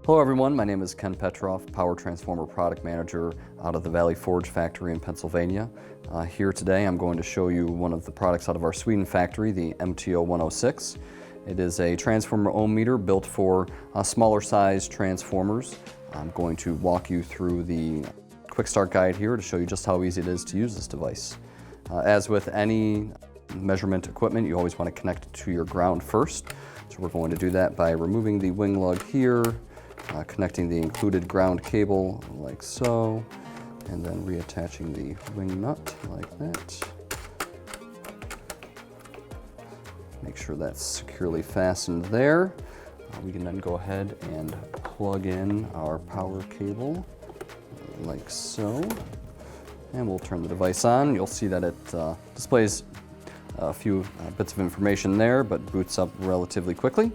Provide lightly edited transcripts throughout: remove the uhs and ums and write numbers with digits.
Hello everyone, my name is Ken Petroff, Power Transformer Product Manager out of the Valley Forge factory in Pennsylvania. Here today I'm going to show you one of the products out of our Sweden factory, the MTO106. It is a transformer ohm meter built for smaller size transformers. I'm going to walk you through the quick start guide here to show you just how easy it is to use this device. As with any measurement equipment, you always want to connect it to your ground first. So we're going to do that by removing the wing lug here, connecting the included ground cable like so, and then reattaching the wing nut like that. Make sure that's securely fastened there. We can then go ahead and plug in our power cable like so. And we'll turn the device on. You'll see that it displays a few bits of information there, but boots up relatively quickly.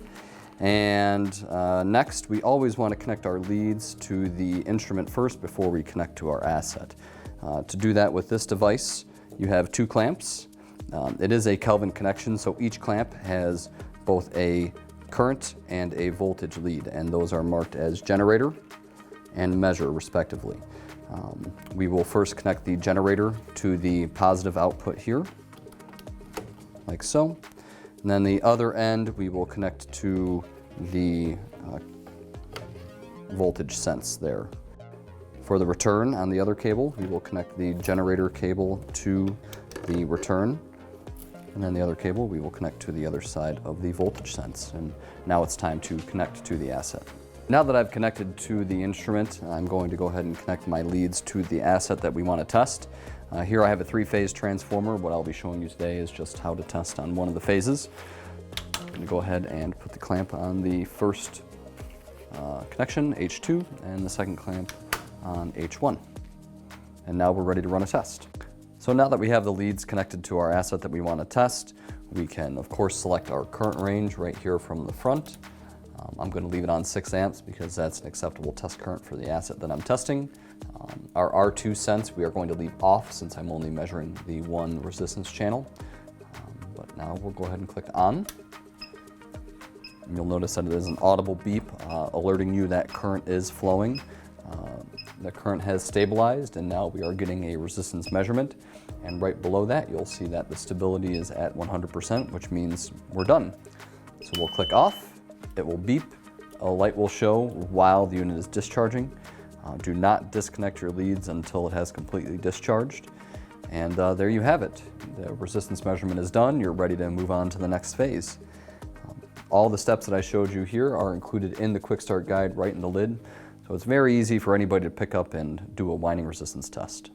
And next, we always want to connect our leads to the instrument first before we connect to our asset. To do that with this device, you have two clamps. It is a Kelvin connection, so each clamp has both a current and a voltage lead, and those are marked as generator and measure respectively. We will first connect the generator to the positive output here, like so. And then the other end we will connect to the voltage sense there. For the return on the other cable, we will connect the generator cable to the return. And then the other cable we will connect to the other side of the voltage sense. And now it's time to connect to the asset. Now that I've connected to the instrument, I'm going to go ahead and connect my leads to the asset that we want to test. Here I have a three-phase transformer. What I'll be showing you today is just how to test on one of the phases. I'm going to go ahead and put the clamp on the first connection, H2, and the second clamp on H1. And now we're ready to run a test. So now that we have the leads connected to our asset that we want to test, we can of course select our current range right here from the front. I'm going to leave it on 6 amps because that's an acceptable test current for the asset that I'm testing. Our R2 sense we are going to leave off since I'm only measuring the one resistance channel. But now we'll go ahead and click on. And you'll notice that it is an audible beep alerting you that current is flowing. The current has stabilized and now we are getting a resistance measurement. And right below that you'll see that the stability is at 100%, which means we're done. So we'll click off. It will beep, a light will show while the unit is discharging. Do not disconnect your leads until it has completely discharged. And there you have it. The resistance measurement is done. You're ready to move on to the next phase. All the steps that I showed you here are included in the quick start guide right in the lid. So it's very easy for anybody to pick up and do a winding resistance test.